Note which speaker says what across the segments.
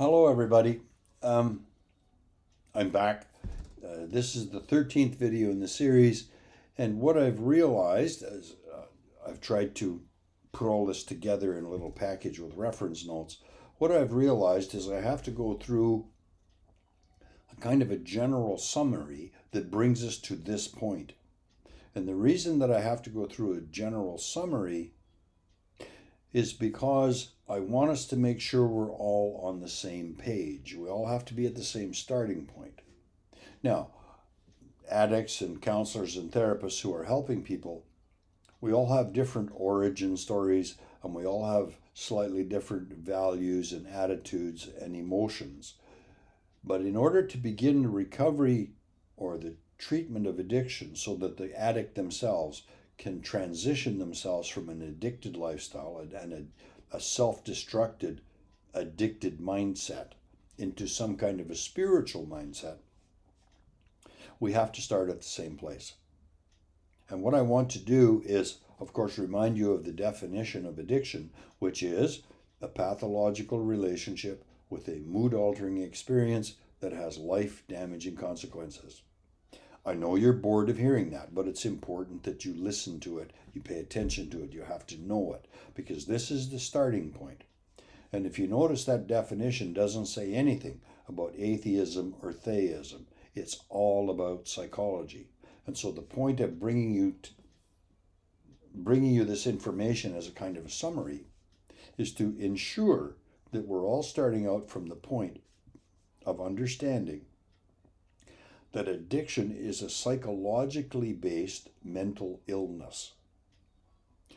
Speaker 1: Hello, everybody. I'm back. This is the 13th video in the series, and what I've realized as I've tried to put all this together in a little package with reference notes, what I've realized is I have to go through a kind of a general summary that brings us to this point. And the reason that I have to go through a general summary is because I want us to make sure we're all on the same page. We all have to be at the same starting point. Now, addicts and counselors and therapists who are helping people, we all have different origin stories and we all have slightly different values and attitudes and emotions. But in order to begin the recovery or the treatment of addiction so that the addict themselves can transition themselves from an addicted lifestyle and a self-destructed, addicted mindset into some kind of a spiritual mindset, we have to start at the same place. And what I want to do is, of course, remind you of the definition of addiction, which is a pathological relationship with a mood-altering experience that has life-damaging consequences. I know you're bored of hearing that, but it's important that you listen to it, you pay attention to it, you have to know it, because this is the starting point. And if you notice, that definition doesn't say anything about atheism or theism. It's all about psychology. And so the point of bringing you this information as a kind of a summary is to ensure that we're all starting out from the point of understanding that addiction is a psychologically based mental illness.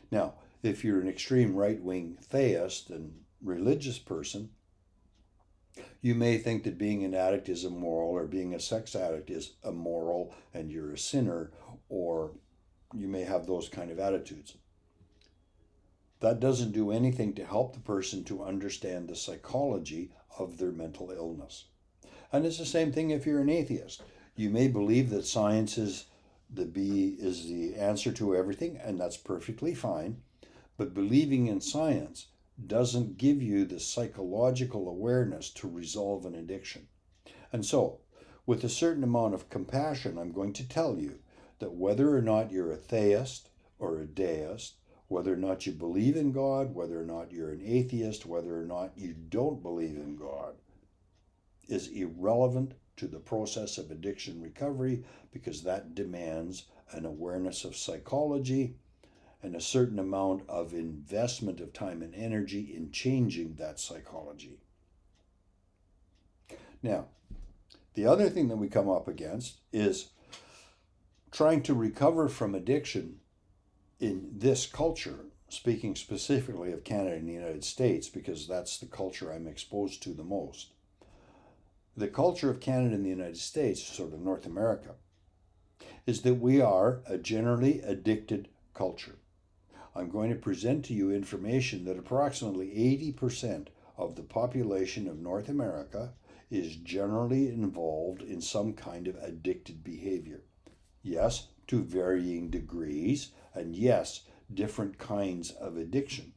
Speaker 1: Now, if you're an extreme right-wing theist and religious person, you may think that being an addict is immoral, or being a sex addict is immoral and you're a sinner, or you may have those kind of attitudes. That doesn't do anything to help the person to understand the psychology of their mental illness. And it's the same thing if you're an atheist. You may believe that science is the answer to everything, and that's perfectly fine. But believing in science doesn't give you the psychological awareness to resolve an addiction. And so, with a certain amount of compassion, I'm going to tell you that whether or not you're a theist or a deist, whether or not you believe in God, whether or not you're an atheist, whether or not you don't believe in God, is irrelevant to the process of addiction recovery, because that demands an awareness of psychology and a certain amount of investment of time and energy in changing that psychology. Now, the other thing that we come up against is trying to recover from addiction in this culture, speaking specifically of Canada and the United States, because that's the culture I'm exposed to the most. The culture of Canada and the United States, sort of North America, is that we are a generally addicted culture. I'm going to present to you information that approximately 80% of the population of North America is generally involved in some kind of addicted behavior. Yes, to varying degrees, and yes, different kinds of addiction.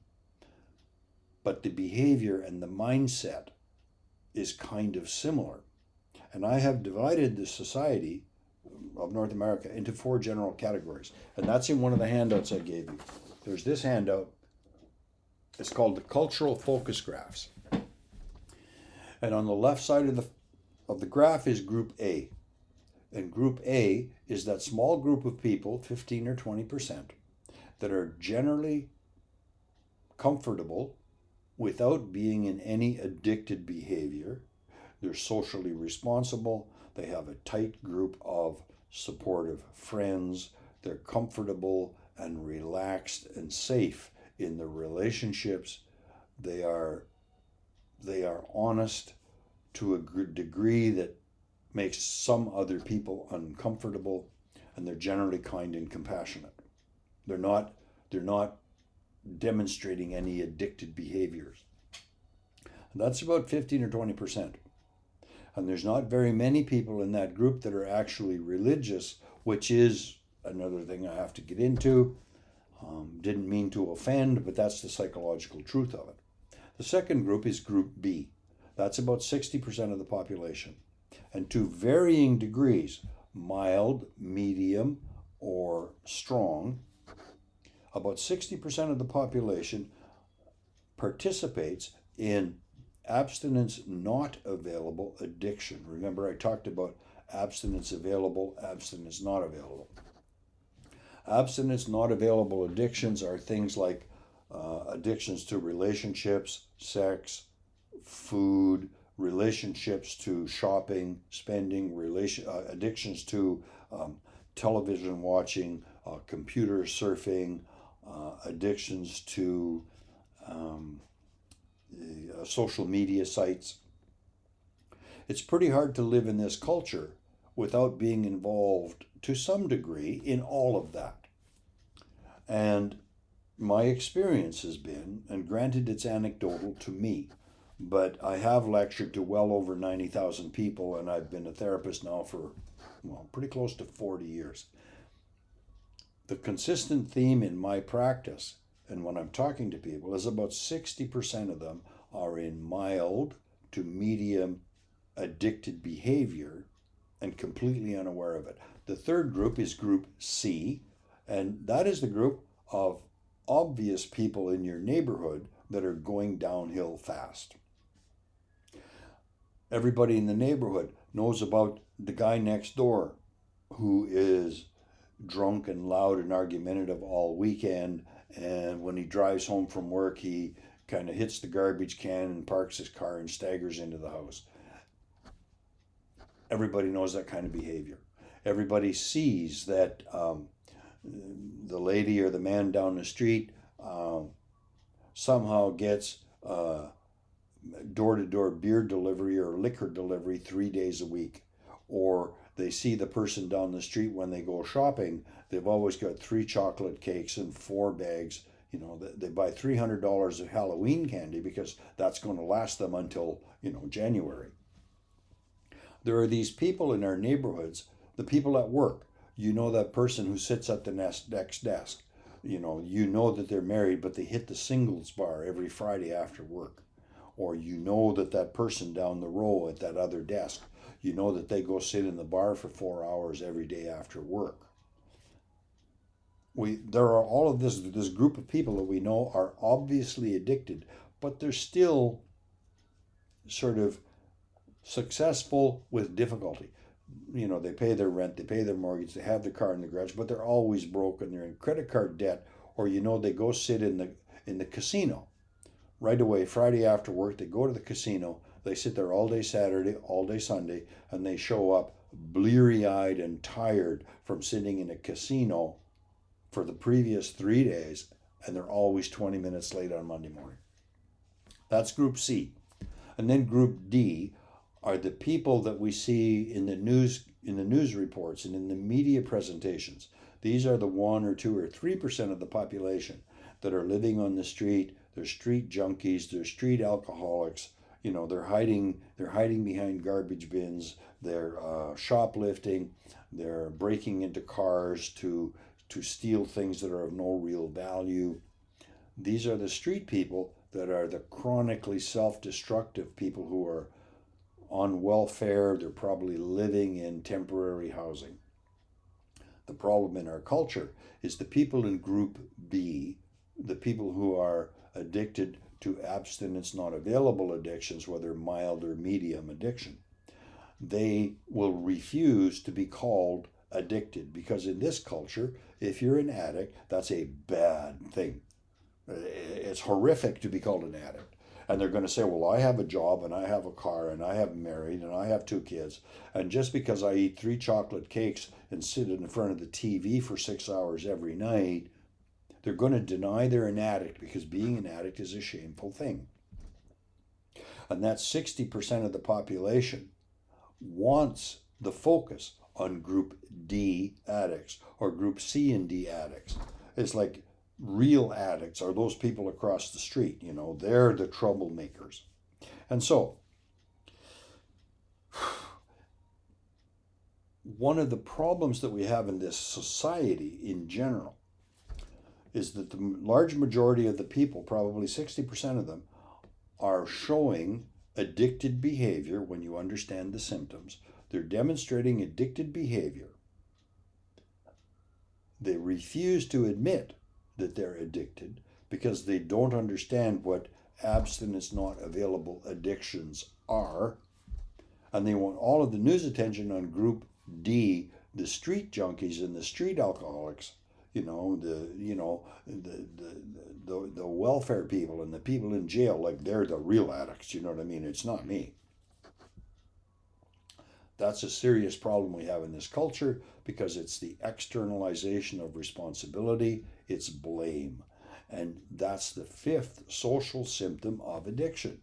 Speaker 1: But the behavior and the mindset is kind of similar. And I have divided the society of North America into 4 general categories. And that's in one of the handouts I gave you. There's this handout. It's called the Cultural Focus Graphs. And on the left side of the graph is Group A. And Group A is that small group of people, 15 or 20%, that are generally comfortable without being in any addicted behavior. They're socially responsible. They have a tight group of supportive friends. They're comfortable and relaxed and safe in their relationships. They are honest to a degree that makes some other people uncomfortable, and they're generally kind and compassionate. They're not demonstrating any addicted behaviors. And that's about 15 or 20%. And there's not very many people in that group that are actually religious, which is another thing I have to get into. Didn't mean to offend, but that's the psychological truth of it. The second group is Group B. That's about 60% of the population. And to varying degrees, mild, medium, or strong, about 60% of the population participates in abstinence not available addiction. Remember, I talked about abstinence available, abstinence not available. Abstinence not available addictions are things like addictions to relationships, sex, food, relationships to shopping, spending, addictions to television watching, computer surfing, addictions to social media sites. It's pretty hard to live in this culture without being involved to some degree in all of that. And my experience has been, and granted it's anecdotal to me, but I have lectured to well over 90,000 people, and I've been a therapist now for, well, pretty close to 40 years. The consistent theme in my practice, and when I'm talking to people, is about 60% of them are in mild to medium addicted behavior and completely unaware of it. The third group is group C, and that is the group of obvious people in your neighborhood that are going downhill fast. Everybody in the neighborhood knows about the guy next door who is drunk and loud and argumentative all weekend, and when he drives home from work, he kind of hits the garbage can and parks his car and staggers into the house. Everybody knows that kind of behavior. Everybody sees that the lady or the man down the street somehow gets door-to-door beer delivery or liquor delivery 3 days a week. Or they see the person down the street when they go shopping, they've always got 3 chocolate cakes and 4 bags. You know, they buy $300 of Halloween candy because that's going to last them until, January. There are these people in our neighborhoods, the people at work. You know that person who sits at the next desk. You know that they're married, but they hit the singles bar every Friday after work. Or you know that person down the row at that other desk, you know that they go sit in the bar for 4 hours every day after work. There are all of this group of people that we know are obviously addicted, but they're still sort of successful with difficulty. They pay their rent, they pay their mortgage, they have their car in the garage, but they're always broken. They're in credit card debt, or they go sit in the casino right away. Friday after work, they go to the casino. They sit there all day Saturday, all day Sunday, and they show up bleary-eyed and tired from sitting in a casino for the previous 3 days, and they're always 20 minutes late on Monday morning. That's group C. And then group D are the people that we see in the news reports and in the media presentations. These are the 1 or 2 or 3% of the population that are living on the street. They're street junkies, they're street alcoholics. They're hiding behind garbage bins. They're shoplifting. They're breaking into cars to steal things that are of no real value. These are the street people that are the chronically self-destructive people who are on welfare. They're probably living in temporary housing. The problem in our culture is the people in group B, the people who are addicted to abstinence not available addictions, whether mild or medium addiction. They will refuse to be called addicted, because in this culture, if you're an addict, that's a bad thing. It's horrific to be called an addict. And they're going to say, well, I have a job and I have a car and I have married and I have 2 kids. And just because I eat 3 chocolate cakes and sit in front of the TV for 6 hours every night, they're going to deny they're an addict, because being an addict is a shameful thing. And that 60% of the population wants the focus on group D addicts or group C and D addicts. It's like real addicts are those people across the street. They're the troublemakers. And so, one of the problems that we have in this society in general is that the large majority of the people, probably 60% of them, are showing addicted behavior when you understand the symptoms. They're demonstrating addicted behavior. They refuse to admit that they're addicted because they don't understand what abstinence not available addictions are. And they want all of the news attention on group D, the street junkies and the street alcoholics, the welfare people and the people in jail, like they're the real addicts. You know what I mean? It's not me. That's a serious problem we have in this culture because it's the externalization of responsibility, it's blame. And that's the fifth social symptom of addiction.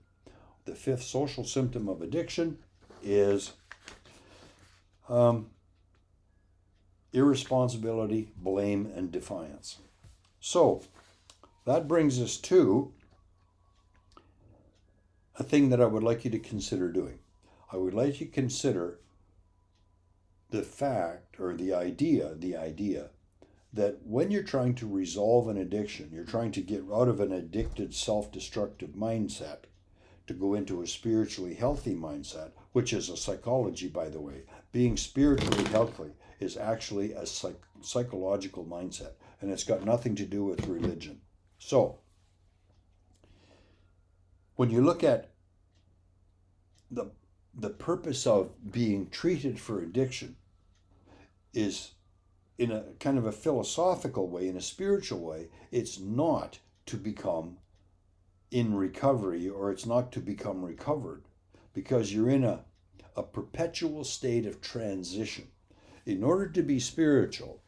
Speaker 1: The fifth social symptom of addiction is irresponsibility, blame, and defiance. So that brings us to a thing that I would like you to consider doing. I would like you to consider the fact or the idea that when you're trying to resolve an addiction, you're trying to get out of an addicted, self-destructive mindset to go into a spiritually healthy mindset, which is a psychology, by the way. Being spiritually healthy is actually a psychological mindset, and it's got nothing to do with religion. So, when you look at the purpose of being treated for addiction is in a kind of a philosophical way, in a spiritual way, it's not to become in recovery, or it's not to become recovered, because you're in a perpetual state of transition. In order to be spiritual,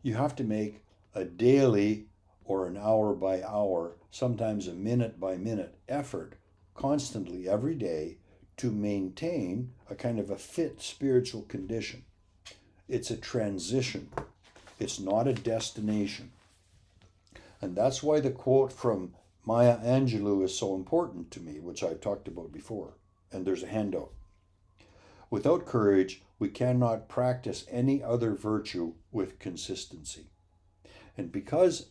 Speaker 1: you have to make a daily or an hour by hour, sometimes a minute by minute effort, constantly every day, to maintain a kind of a fit spiritual condition. It's a transition. It's not a destination. And that's why the quote from Maya Angelou is so important to me, which I've talked about before. And there's a handout. Without courage, we cannot practice any other virtue with consistency. And because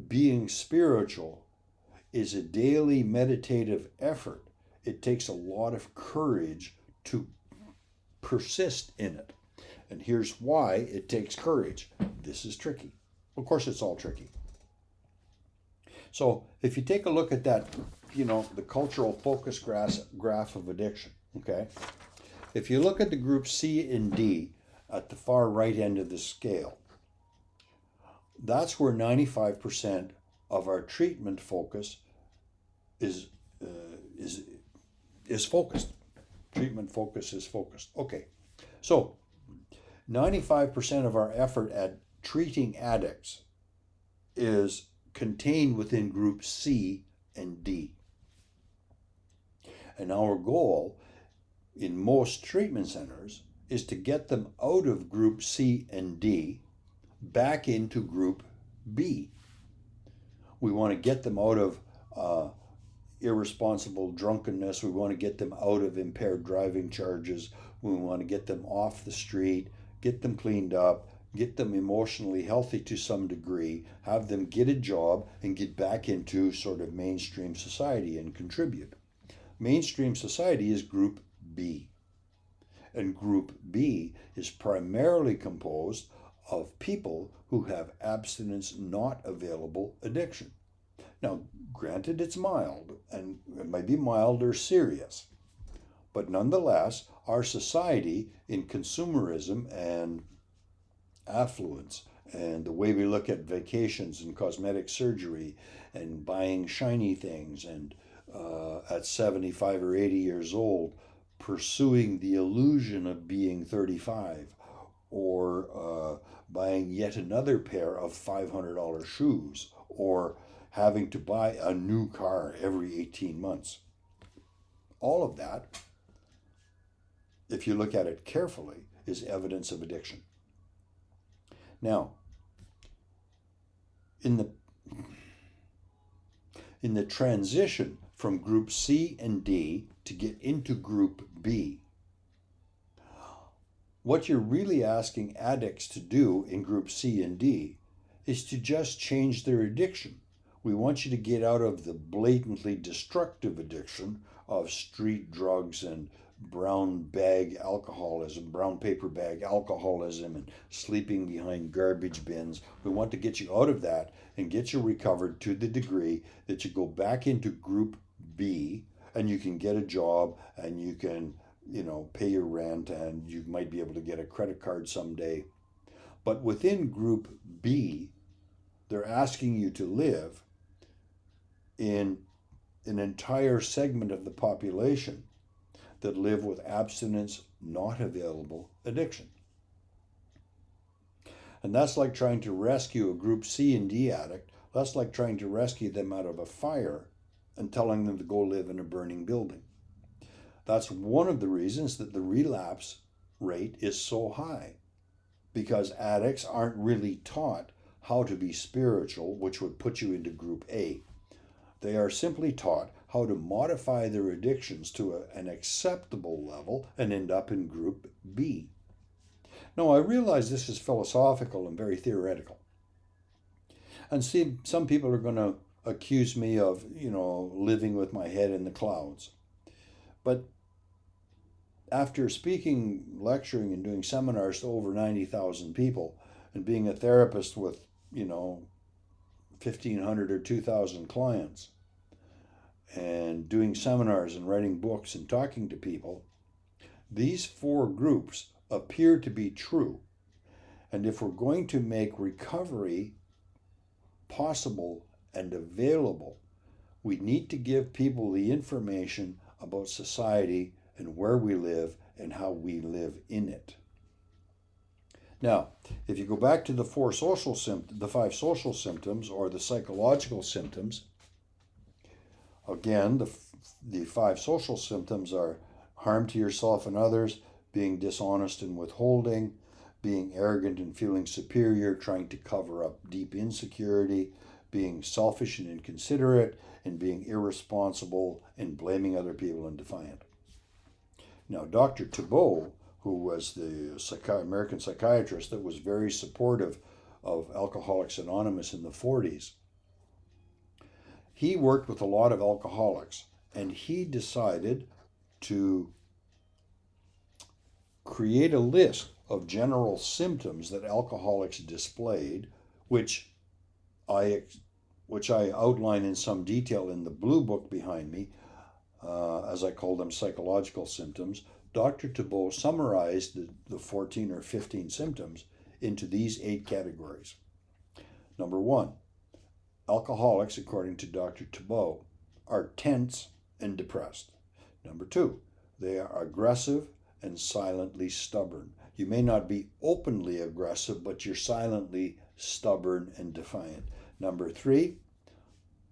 Speaker 1: being spiritual is a daily meditative effort, it takes a lot of courage to persist in it. And here's why it takes courage. This is tricky. Of course, it's all tricky. So if you take a look at that, the cultural focus graph of addiction, okay? If you look at the group C and D at the far right end of the scale, that's where 95% of our treatment focus is focused. Treatment focus is focused. Okay, so 95% of our effort at treating addicts is contained within group C and D. And our goal in most treatment centers is to get them out of group C and D back into group B. We want to get them out of irresponsible drunkenness. We want to get them out of impaired driving charges. We want to get them off the street, get them cleaned up, get them emotionally healthy to some degree, have them get a job, and get back into sort of mainstream society and contribute. Mainstream society is group B. And group B is primarily composed of people who have abstinence not available addiction. Now, granted, it's mild, and it might be mild or serious, but nonetheless, our society in consumerism and affluence and the way we look at vacations and cosmetic surgery and buying shiny things and at 75 or 80 years old pursuing the illusion of being 35 or buying yet another pair of $500 shoes or having to buy a new car every 18 months. All of that, if you look at it carefully, is evidence of addiction. Now, in the transition from group C and D to get into group B, what you're really asking addicts to do in group C and D is to just change their addiction, We want you to get out of the blatantly destructive addiction of street drugs and brown bag alcoholism, brown paper bag alcoholism, and sleeping behind garbage bins. We want to get you out of that and get you recovered to the degree that you go back into group B and you can get a job and you can, pay your rent and you might be able to get a credit card someday. But within group B, they're asking you to live in an entire segment of the population that live with abstinence not available addiction. And that's like trying to rescue a group C and D addict. That's like trying to rescue them out of a fire and telling them to go live in a burning building. That's one of the reasons that the relapse rate is so high, because addicts aren't really taught how to be spiritual, which would put you into group A. They are simply taught how to modify their addictions to an acceptable level and end up in group B. Now, I realize this is philosophical and very theoretical. And see, some people are going to accuse me of, living with my head in the clouds. But after speaking, lecturing, and doing seminars to over 90,000 people, and being a therapist with, 1,500 or 2,000 clients, and doing seminars and writing books and talking to people, these four groups appear to be true. And if we're going to make recovery possible and available, we need to give people the information about society and where we live and how we live in it. Now, if you go back to the five social symptoms or the psychological symptoms, again, the five social symptoms are harm to yourself and others, being dishonest and withholding, being arrogant and feeling superior, trying to cover up deep insecurity, being selfish and inconsiderate, and being irresponsible and blaming other people and defiant. Now, Dr. Tiebout, who was the American psychiatrist that was very supportive of Alcoholics Anonymous in the 40s, he worked with a lot of alcoholics, and he decided to create a list of general symptoms that alcoholics displayed, which I outline in some detail in the blue book behind me, as I call them psychological symptoms. Dr. Tiebout summarized the 14 or 15 symptoms into these 8 categories. Number 1, alcoholics, according to Dr. Tiebout, are tense and depressed. Number 2, they are aggressive and silently stubborn. You may not be openly aggressive, but you're silently stubborn and defiant. Number 3,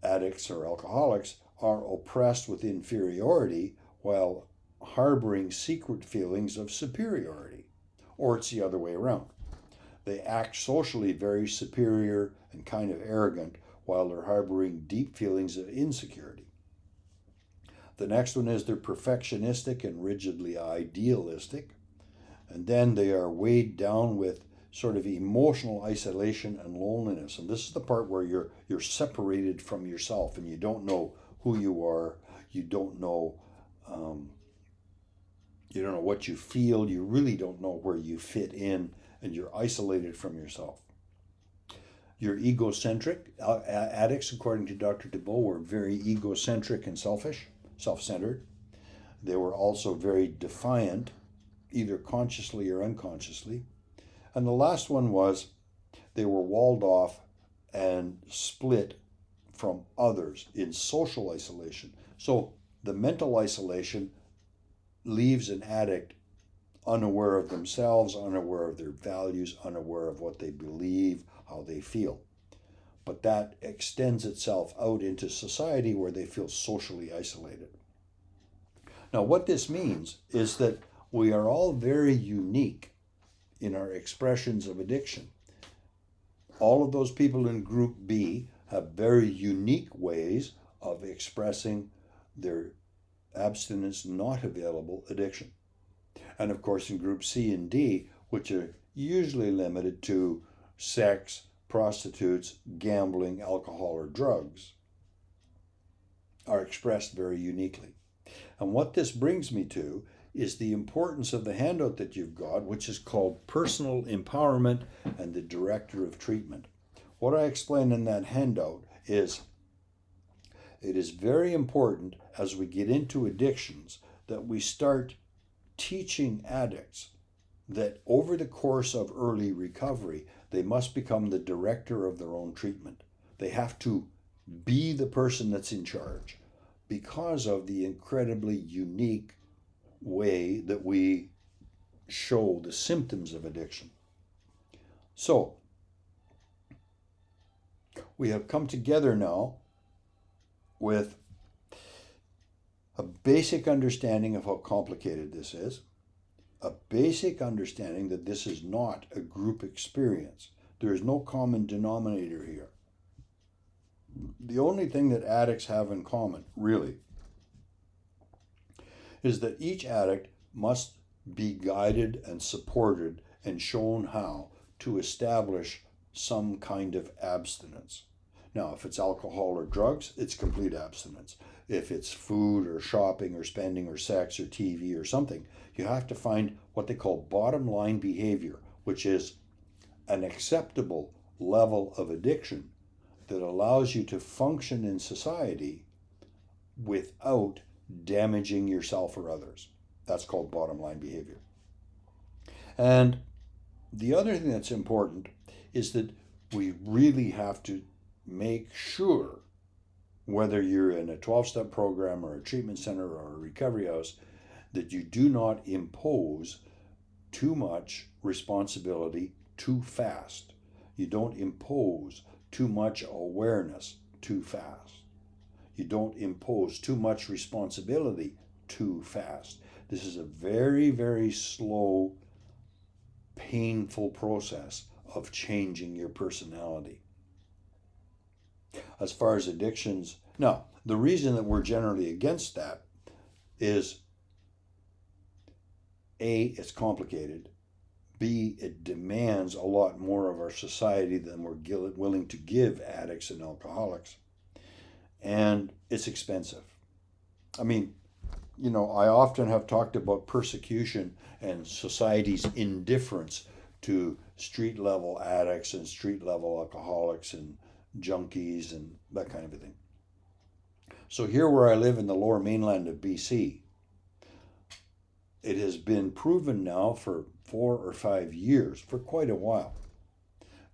Speaker 1: addicts or alcoholics are oppressed with inferiority while harboring secret feelings of superiority. Or it's the other way around. They act socially very superior and kind of arrogant while they're harboring deep feelings of insecurity. The next one is they're perfectionistic and rigidly idealistic. And then they are weighed down with sort of emotional isolation and loneliness. And this is the part where you're separated from yourself and you don't know who you are. You don't know what you feel. You really don't know where you fit in, and you're isolated from yourself. You're egocentric. Addicts, according to Dr. Tiebout, were very egocentric and self-centered. They were also very defiant, either consciously or unconsciously. And the last one was they were walled off and split from others in social isolation. So the mental isolation leaves an addict unaware of themselves, unaware of their values, unaware of what they believe, how they feel. But that extends itself out into society where they feel socially isolated. Now, what this means is that we are all very unique in our expressions of addiction. All of those people in Group B have very unique ways of expressing their abstinence not available addiction. And of course, in Group C and D, which are usually limited to sex, prostitutes, gambling, alcohol, or drugs are expressed very uniquely. And what this brings me to is the importance of the handout that you've got, which is called Personal Empowerment and the Director of Treatment. What I explain in that handout is it is very important as we get into addictions that we start teaching addicts that over the course of early recovery, they must become the director of their own treatment. They have to be the person that's in charge because of the incredibly unique way that we show the symptoms of addiction. So, we have come together now with a basic understanding of how complicated this is, a basic understanding that this is not a group experience. There is no common denominator here. The only thing that addicts have in common, really, is that each addict must be guided and supported and shown how to establish some kind of abstinence. Now, if it's alcohol or drugs, it's complete abstinence. If it's food or shopping or spending or sex or TV or something, you have to find what they call bottom line behavior, which is an acceptable level of addiction that allows you to function in society without damaging yourself or others. That's called bottom line behavior. And the other thing that's important is that we really have to make sure, whether you're in a 12-step program or a treatment center or a recovery house, that you do not impose too much responsibility too fast. You don't impose too much awareness too fast. You don't impose too much responsibility too fast. This is a very, very slow, painful process of changing your personality. As far as addictions, now, the reason that we're generally against that is A, it's complicated. B, it demands a lot more of our society than we're willing to give addicts and alcoholics. And it's expensive. I mean, I often have talked about persecution and society's indifference to street level addicts and street level alcoholics and junkies and that kind of a thing. So here where I live in the lower mainland of BC, it has been proven now for 4 or 5 years, for quite a while,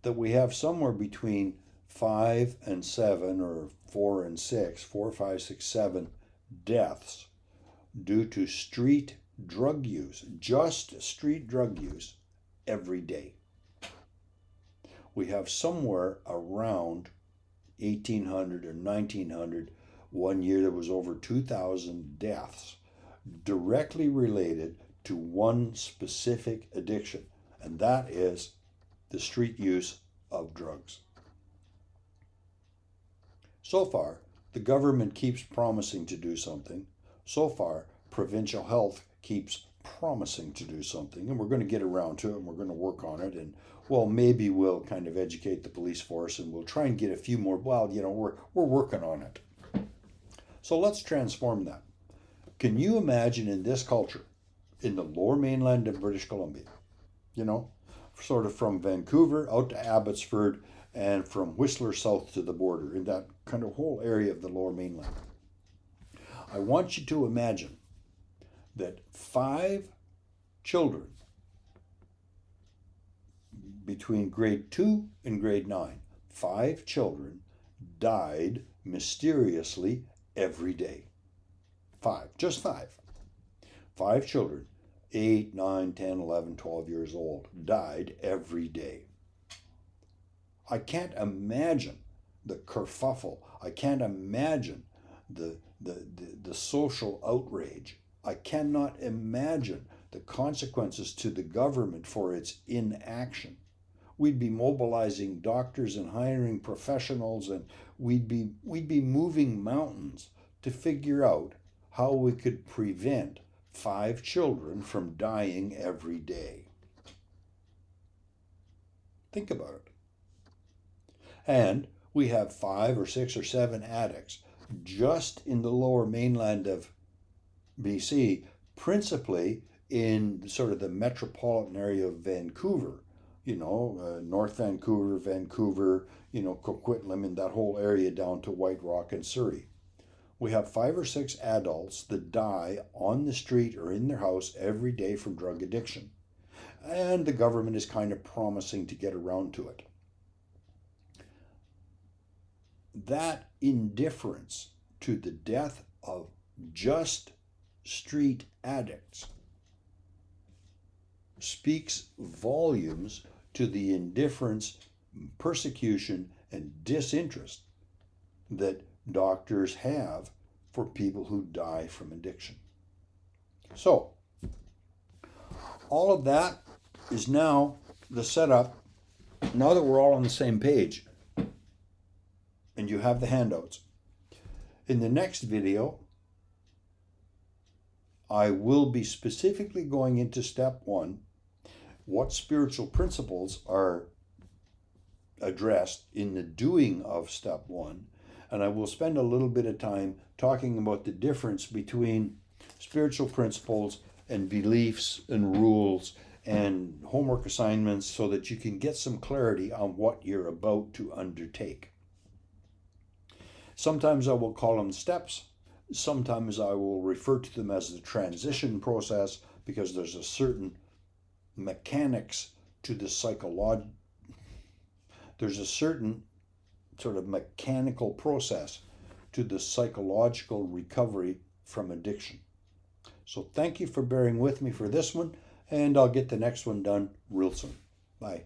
Speaker 1: that we have somewhere between 5 and 7 or 4 and 6, 4, 5, 6, 7 deaths due to street drug use, just street drug use, every day. We have somewhere around 1,800 or 1,900, one year there was over 2,000 deaths directly related to one specific addiction, and that is the street use of drugs. So far, the government keeps promising to do something. So far, provincial health keeps promising to do something, and we're going to get around to it, and we're going to work on it, and well, maybe we'll kind of educate the police force, and we'll try and get a few more. Well, we're working on it. So let's transform that. Can you imagine in this culture, in the lower mainland of British Columbia, sort of from Vancouver out to Abbotsford and from Whistler south to the border, in that kind of whole area of the lower mainland? I want you to imagine that 5 children between grade 2 and grade 9, 5 children died mysteriously every day. 5, just 5. 5 children, 8, 9, 10, 11, 12 years old, died every day. I can't imagine the kerfuffle. I can't imagine the social outrage. I cannot imagine the consequences to the government for its inaction. We'd be mobilizing doctors and hiring professionals, and we'd be moving mountains to figure out how we could prevent 5 children from dying every day. Think about it. And we have 5 or 6 or 7 addicts just in the lower mainland of BC, principally in sort of the metropolitan area of Vancouver, North Vancouver, Coquitlam, and that whole area down to White Rock and Surrey. We have 5 or 6 adults that die on the street or in their house every day from drug addiction. And the government is kind of promising to get around to it. That indifference to the death of just street addicts speaks volumes to the indifference, persecution, and disinterest that doctors have for people who die from addiction. So, all of that is now the setup. Now that we're all on the same page, and you have the handouts. In the next video, I will be specifically going into step 1, what spiritual principles are addressed in the doing of step 1, and I will spend a little bit of time talking about the difference between spiritual principles and beliefs and rules and homework assignments so that you can get some clarity on what you're about to undertake. Sometimes I will call them steps. Sometimes I will refer to them as the transition process because there's a certain mechanics to the psychology. There's a certain sort of mechanical process to the psychological recovery from addiction. So thank you for bearing with me for this one, and I'll get the next one done real soon. Bye.